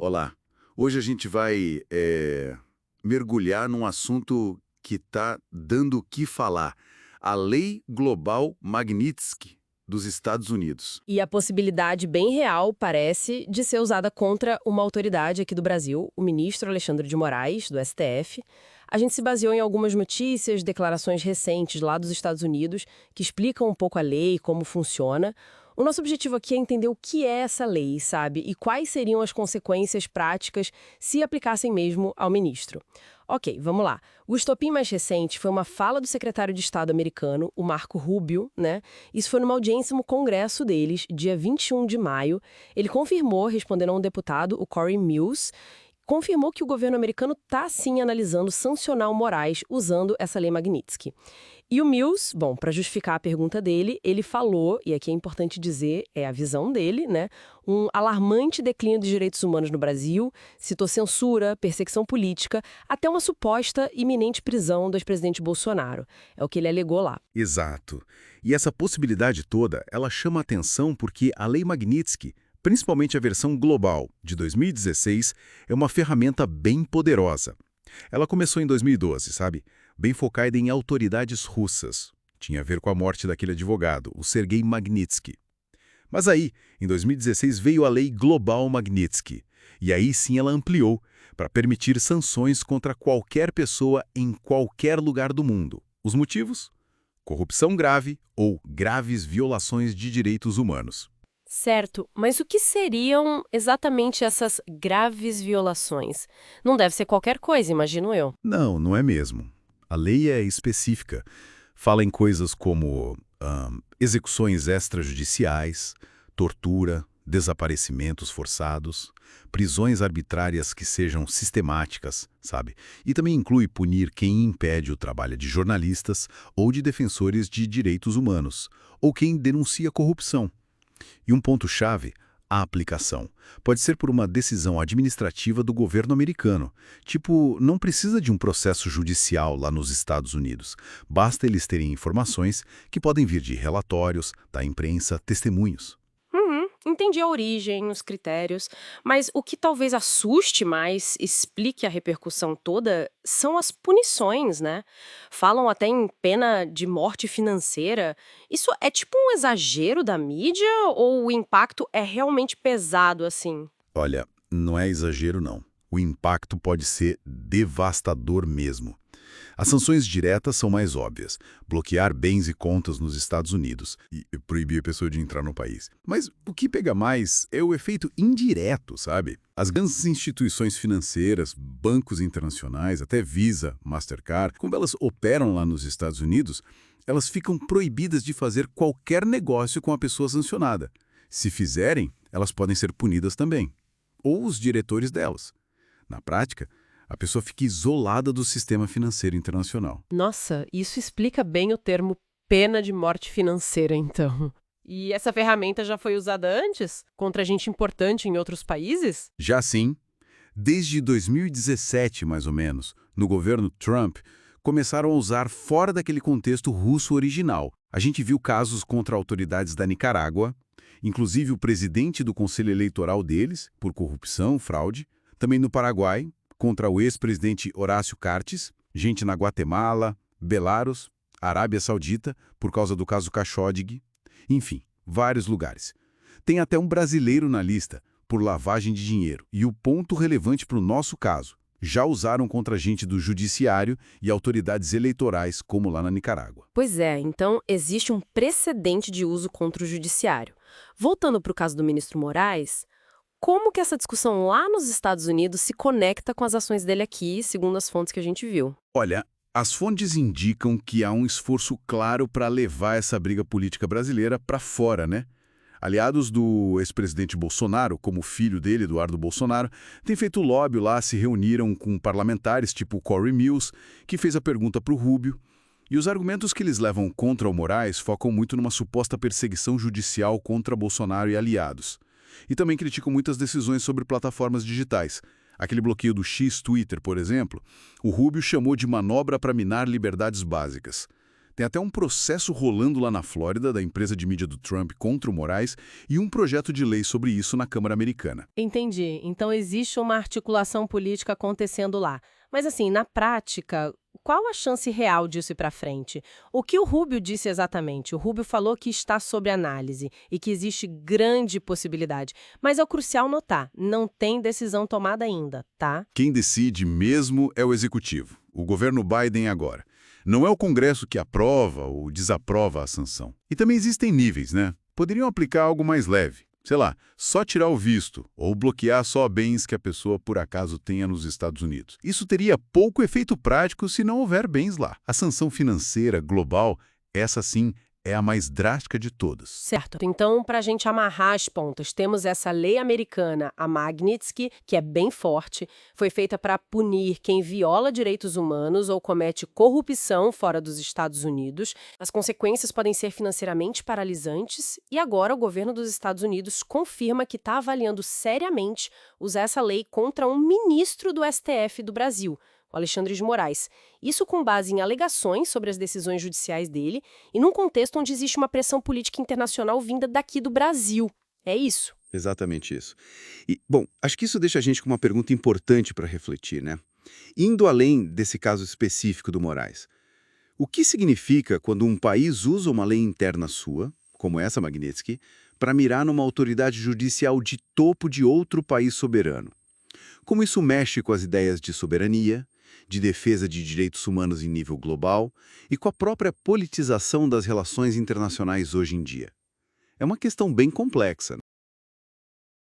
Olá, hoje a gente vai mergulhar num assunto que está dando o que falar, a Lei Global Magnitsky dos Estados Unidos. E a possibilidade bem real, parece, de ser usada contra uma autoridade aqui do Brasil, o ministro Alexandre de Moraes, do STF. A gente se baseou em algumas notícias, declarações recentes lá dos Estados Unidos, que explicam um pouco a lei, como funciona. O nosso objetivo aqui é entender o que é essa lei, sabe? E quais seriam as consequências práticas se aplicassem mesmo ao ministro. Ok, vamos lá. O estopim mais recente foi uma fala do secretário de Estado americano, o Marco Rubio, né? Isso foi numa audiência no Congresso deles, dia 21 de maio. Ele confirmou, respondendo a um deputado, o Corey Mills, confirmou que o governo americano está, sim, analisando sancionar o Moraes usando essa lei Magnitsky. E o Mills, bom, para justificar a pergunta dele, ele falou, e aqui é importante dizer, é a visão dele, né? Um alarmante declínio dos direitos humanos no Brasil, citou censura, perseguição política, até uma suposta iminente prisão do ex-presidente Bolsonaro. É o que ele alegou lá. Exato. E essa possibilidade toda, ela chama atenção porque a Lei Magnitsky, principalmente a versão global, de 2016, é uma ferramenta bem poderosa. Ela começou em 2012, sabe? Bem focada em autoridades russas. Tinha a ver com a morte daquele advogado, o Sergei Magnitsky. Mas aí, em 2016, veio a Lei Global Magnitsky. E aí sim ela ampliou para permitir sanções contra qualquer pessoa em qualquer lugar do mundo. Os motivos? Corrupção grave ou graves violações de direitos humanos. Certo, mas o que seriam exatamente essas graves violações? Não deve ser qualquer coisa, imagino eu. Não, não é mesmo. A lei é específica. Fala em coisas como execuções extrajudiciais, tortura, desaparecimentos forçados, prisões arbitrárias que sejam sistemáticas, sabe? E também inclui punir quem impede o trabalho de jornalistas ou de defensores de direitos humanos, ou quem denuncia corrupção. E um ponto-chave, a aplicação. Pode ser por uma decisão administrativa do governo americano. Tipo, não precisa de um processo judicial lá nos Estados Unidos. Basta eles terem informações que podem vir de relatórios, da imprensa, testemunhos. Entendi a origem, os critérios, mas o que talvez assuste mais, explique a repercussão toda, são as punições, né? Falam até em pena de morte financeira. Isso é tipo um exagero da mídia ou o impacto é realmente pesado assim? Olha, não é exagero não. O impacto pode ser devastador mesmo. As sanções diretas são mais óbvias. Bloquear bens e contas nos Estados Unidos e proibir a pessoa de entrar no país. Mas o que pega mais é o efeito indireto, sabe? As grandes instituições financeiras, bancos internacionais, até Visa, Mastercard, como elas operam lá nos Estados Unidos, elas ficam proibidas de fazer qualquer negócio com a pessoa sancionada. Se fizerem, elas podem ser punidas também. Ou os diretores delas. Na prática, a pessoa fica isolada do sistema financeiro internacional. Nossa, isso explica bem o termo pena de morte financeira, então. E essa ferramenta já foi usada antes? Contra gente importante em outros países? Já sim, desde 2017, mais ou menos, no governo Trump, começaram a usar fora daquele contexto russo original. A gente viu casos contra autoridades da Nicarágua, inclusive o presidente do conselho eleitoral deles, por corrupção, fraude, também no Paraguai, contra o ex-presidente Horácio Cartes, gente na Guatemala, Belarus, Arábia Saudita, por causa do caso Khashoggi, enfim, vários lugares. Tem até um brasileiro na lista, por lavagem de dinheiro. E o ponto relevante para o nosso caso, já usaram contra gente do judiciário e autoridades eleitorais, como lá na Nicarágua. Pois é, então existe um precedente de uso contra o judiciário. Voltando para o caso do ministro Moraes, como que essa discussão lá nos Estados Unidos se conecta com as ações dele aqui, segundo as fontes que a gente viu? Olha, as fontes indicam que há um esforço claro para levar essa briga política brasileira para fora, né? Aliados do ex-presidente Bolsonaro, como o filho dele, Eduardo Bolsonaro, têm feito lobby lá, se reuniram com parlamentares tipo o Corey Mills, que fez a pergunta para o Rubio. E os argumentos que eles levam contra o Moraes focam muito numa suposta perseguição judicial contra Bolsonaro e aliados. E também criticam muitas decisões sobre plataformas digitais. Aquele bloqueio do X Twitter, por exemplo, o Rubio chamou de manobra para minar liberdades básicas. Tem até um processo rolando lá na Flórida da empresa de mídia do Trump contra o Moraes e um projeto de lei sobre isso na Câmara Americana. Entendi. Então existe uma articulação política acontecendo lá. Mas assim, na prática, qual a chance real disso ir para frente? O que o Rubio disse exatamente? O Rubio falou que está sob análise e que existe grande possibilidade. Mas é crucial notar, não tem decisão tomada ainda, tá? Quem decide mesmo é o executivo, o governo Biden agora. Não é o Congresso que aprova ou desaprova a sanção. E também existem níveis, né? Poderiam aplicar algo mais leve. Sei lá, só tirar o visto ou bloquear só bens que a pessoa por acaso tenha nos Estados Unidos. Isso teria pouco efeito prático se não houver bens lá. A sanção financeira global, essa sim, é a mais drástica de todas. Certo. Então, para a gente amarrar as pontas, temos essa lei americana, a Magnitsky, que é bem forte, foi feita para punir quem viola direitos humanos ou comete corrupção fora dos Estados Unidos. As consequências podem ser financeiramente paralisantes e agora o governo dos Estados Unidos confirma que está avaliando seriamente usar essa lei contra um ministro do STF do Brasil, o Alexandre de Moraes. Isso com base em alegações sobre as decisões judiciais dele e num contexto onde existe uma pressão política internacional vinda daqui do Brasil. É isso? Exatamente isso. E, bom, acho que isso deixa a gente com uma pergunta importante para refletir, né? Indo além desse caso específico do Moraes, o que significa quando um país usa uma lei interna sua, como essa Magnitsky, para mirar numa autoridade judicial de topo de outro país soberano? Como isso mexe com as ideias de soberania, de defesa de direitos humanos em nível global e com a própria politização das relações internacionais hoje em dia? É uma questão bem complexa, né?